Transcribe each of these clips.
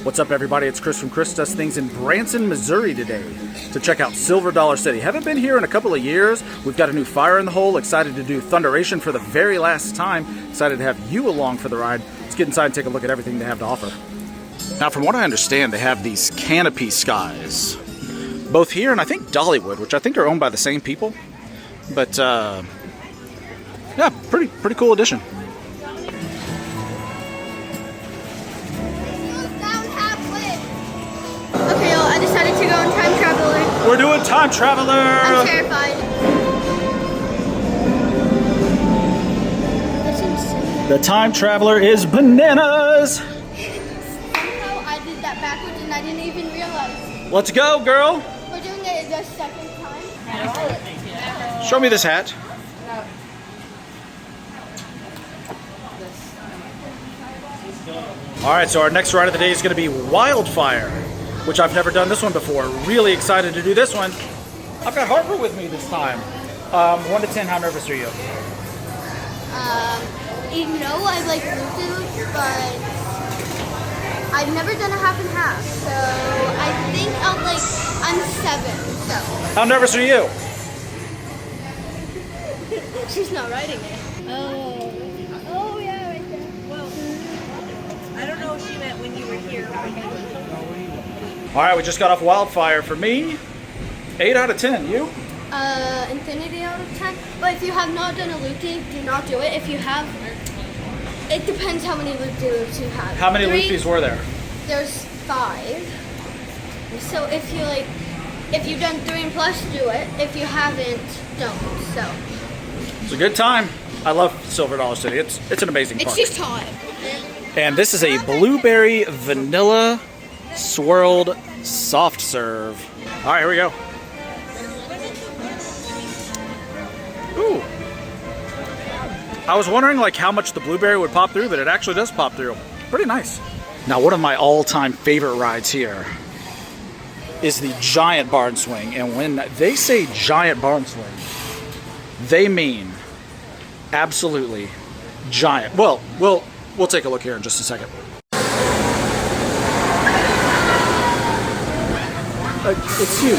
What's up, everybody? It's Chris from Chris Does Things in Branson, Missouri today to check out Silver Dollar City. Haven't been here in a couple of years. We've got a new fire in the hole. Excited to do Thunderation for the very last time. Excited to have you along for the ride. Let's get inside and take a look at everything they have to offer. Now, from what I understand, they have these canopy skies, both here and I think Dollywood, which I think are owned by the same people. But yeah, pretty cool addition. Okay, I decided to go on Time Traveler. We're doing Time Traveler! I'm terrified. The Time Traveler is bananas! Somehow I did that backwards and I didn't even realize. Let's go, girl! We're doing it the second time. Show me this hat. Alright, so our next ride of the day is going to be Wildfire, which I've never done this one before. Really excited to do this one. I've got Harper with me this time. 1 to 10, how nervous are you? You know, I like loop-de-loops, but I've never done a half and half, so I think I'm 7, so. How nervous are you? She's not riding it. Oh yeah, right there. Well, I don't know if she meant when you were here. Alright, we just got off Wildfire. For me, 8 out of 10. You? Infinity out of 10. But if you have not done a loop-de, do not do it. If you have, it depends how many loop-de-loops you have. How many loop-des were there? There's 5. So if you've done 3 and plus, do it. If you haven't, don't. So. It's a good time. I love Silver Dollar City. It's an amazing park. It's just time. And this is a blueberry vanilla swirled soft serve. All right, here we go. Ooh. I was wondering like how much the blueberry would pop through, but it actually does pop through. Pretty nice. Now, one of my all-time favorite rides here is the giant barn swing. And when they say giant barn swing, they mean absolutely giant. Well, we'll take a look here in just a second. It's huge.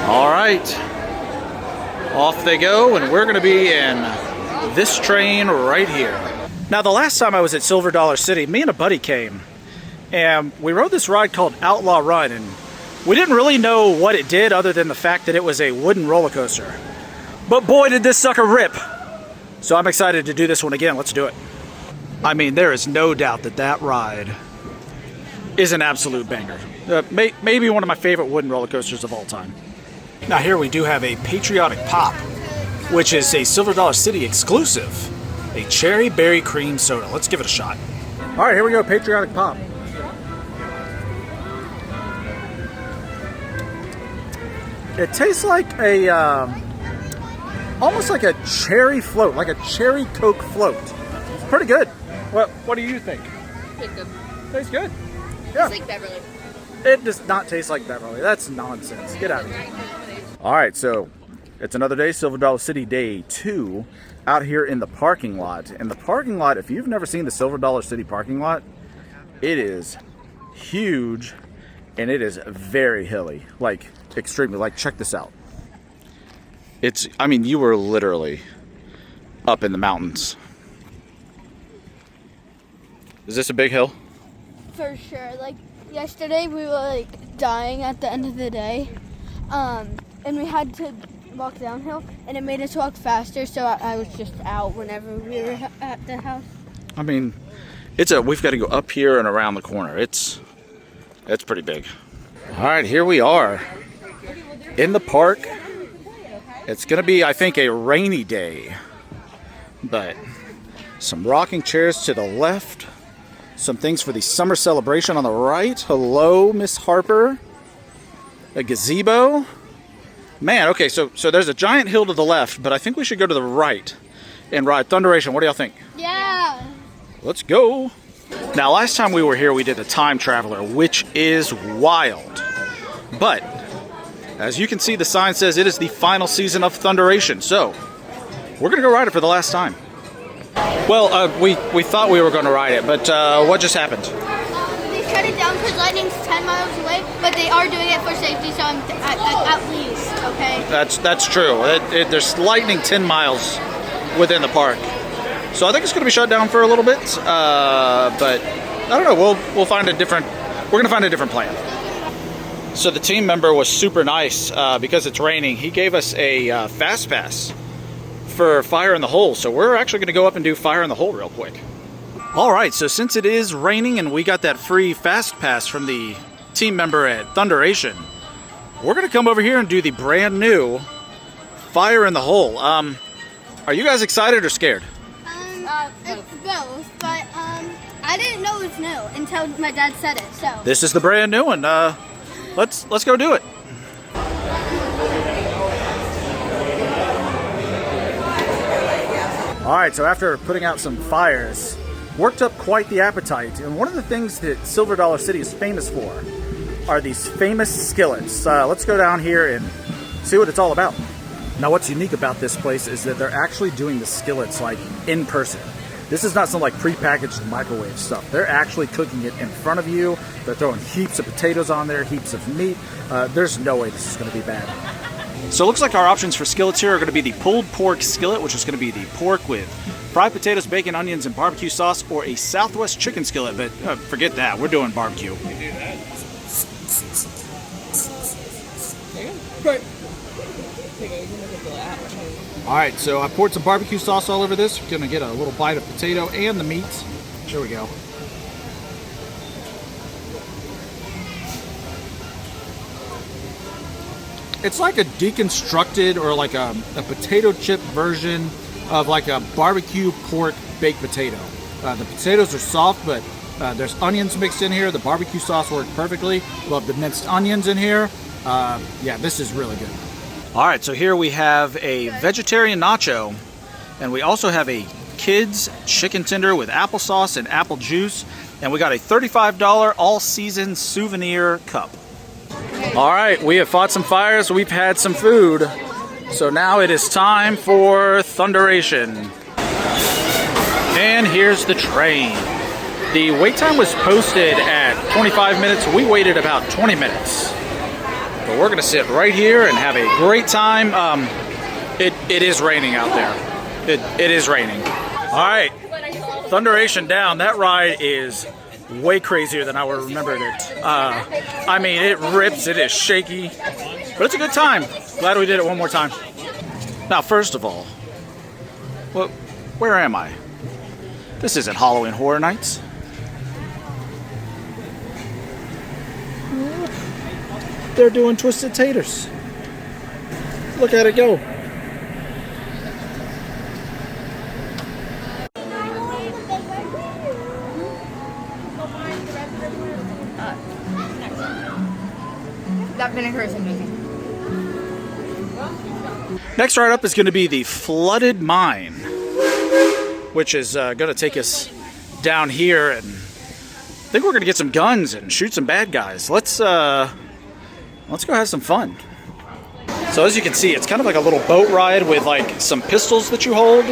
All right, off they go, and we're going to be in this train right here. Now, the last time I was at Silver Dollar City, me and a buddy came, and we rode this ride called Outlaw Run, and we didn't really know what it did other than the fact that it was a wooden roller coaster. But boy, did this sucker rip. So I'm excited to do this one again. Let's do it. I mean, there is no doubt that that ride is an absolute banger. Maybe one of my favorite wooden roller coasters of all time. Now here we do have a Patriotic Pop, which is a Silver Dollar City exclusive. A cherry berry cream soda. Let's give it a shot. All right, here we go, Patriotic Pop. It tastes like a, almost like a cherry float, like a cherry Coke float. It's pretty good. What do you think? Tastes good. Tastes good. Yeah. It's like Beverly. It does not taste like Beverly. That's nonsense. Get out of here. All right, so it's another day, Silver Dollar City day 2, out here in the parking lot. And the parking lot, if you've never seen the Silver Dollar City parking lot, it is huge and it is very hilly, like extremely. Like, check this out. I mean, you were literally up in the mountains. Is this a big hill? For sure. Like yesterday, we were like dying at the end of the day, and we had to walk downhill, and it made us walk faster. So I was just out whenever we were at the house. I mean, we've got to go up here and around the corner. It's pretty big. All right, here we are in the park. It's gonna be, I think, a rainy day, but some rocking chairs to the left, some things for the summer celebration on the right. Hello, Miss Harper. A gazebo. Man, okay, so there's a giant hill to the left, but I think we should go to the right and ride Thunderation. What do y'all think? Yeah. Let's go. Now, last time we were here, we did a time traveler, which is wild. But as you can see, the sign says it is the final season of Thunderation. So we're gonna go ride it for the last time. Well, we thought we were gonna ride it, but what just happened? They shut it down because lightning's 10 miles away, but they are doing it for safety, so I'm at least, okay? That's true. There's lightning 10 miles within the park. So I think it's going to be shut down for a little bit, but I don't know. We'll find a different. We're going to find a different plan. So the team member was super nice because it's raining. He gave us a fast pass for Fire in the Hole. So we're actually going to go up and do Fire in the Hole real quick. All right. So since it is raining and we got that free fast pass from the team member at Thunderation, we're going to come over here and do the brand new Fire in the Hole. Are you guys excited or scared? It's both, but I didn't know it was new until my dad said it. So this is the brand new one. Let's go do it. All right, so after putting out some fires, worked up quite the appetite. And one of the things that Silver Dollar City is famous for are these famous skillets. Let's go down here and see what it's all about. Now, what's unique about this place is that they're actually doing the skillets like in person. This is not some like prepackaged microwave stuff. They're actually cooking it in front of you. They're throwing heaps of potatoes on there, heaps of meat. There's no way this is going to be bad. So it looks like our options for skillets here are going to be the pulled pork skillet, which is going to be the pork with fried potatoes, bacon, onions, and barbecue sauce, or a Southwest chicken skillet. But forget that. We're doing barbecue. Alright, so I poured some barbecue sauce all over this. We're gonna get a little bite of potato and the meat. There we go. It's like a deconstructed or like a potato chip version of like a barbecue pork baked potato. The potatoes are soft, but there's onions mixed in here. The barbecue sauce worked perfectly. Love the minced onions in here. Yeah, this is really good. All right, so here we have a vegetarian nacho, and we also have a kids chicken tender with applesauce and apple juice, and we got a $35 all-season souvenir cup. All right, we have fought some fires, we've had some food, so now it is time for Thunderation. And here's the train. The wait time was posted at 25 minutes. We waited about 20 minutes. But we're gonna sit right here and have a great time. It is raining out there. It is raining. All right, Thunderation down. That ride is way crazier than I would remembered it. I mean, it rips, it is shaky, but it's a good time. Glad we did it one more time. Now, first of all, where am I? This isn't Halloween Horror Nights. They're doing Twisted Taters. Look at it go. That vinegar is amazing. Next ride up is going to be the Flooded Mine, which is going to take us down here, and I think we're going to get some guns and shoot some bad guys. Let's go have some fun. So as you can see, it's kind of like a little boat ride with like some pistols that you hold,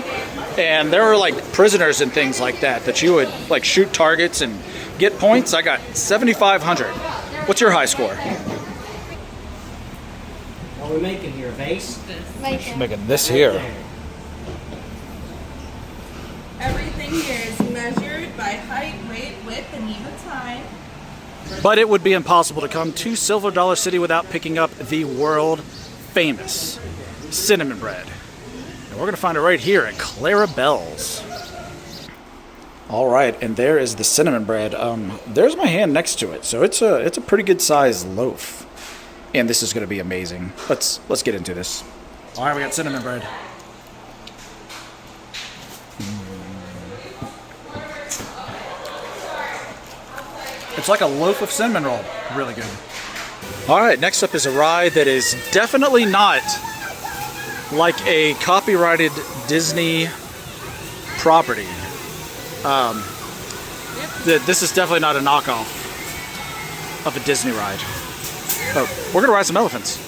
and there are like prisoners and things like that you would like shoot targets and get points. I got 7,500. What's your high score? What are we making here? Vase? Making this here. Everything here is measured by height, weight, width, and even time. But it would be impossible to come to Silver Dollar City without picking up the world famous cinnamon bread. And we're going to find it right here at Clarabelle's. All right, and there is the cinnamon bread. There's my hand next to it, so it's a pretty good sized loaf. And this is going to be amazing. Let's get into this. All right, we got cinnamon bread. It's like a loaf of cinnamon roll. Really good. All right, next up is a ride that is definitely not like a copyrighted Disney property. This is definitely not a knockoff of a Disney ride. Oh, we're gonna ride some elephants.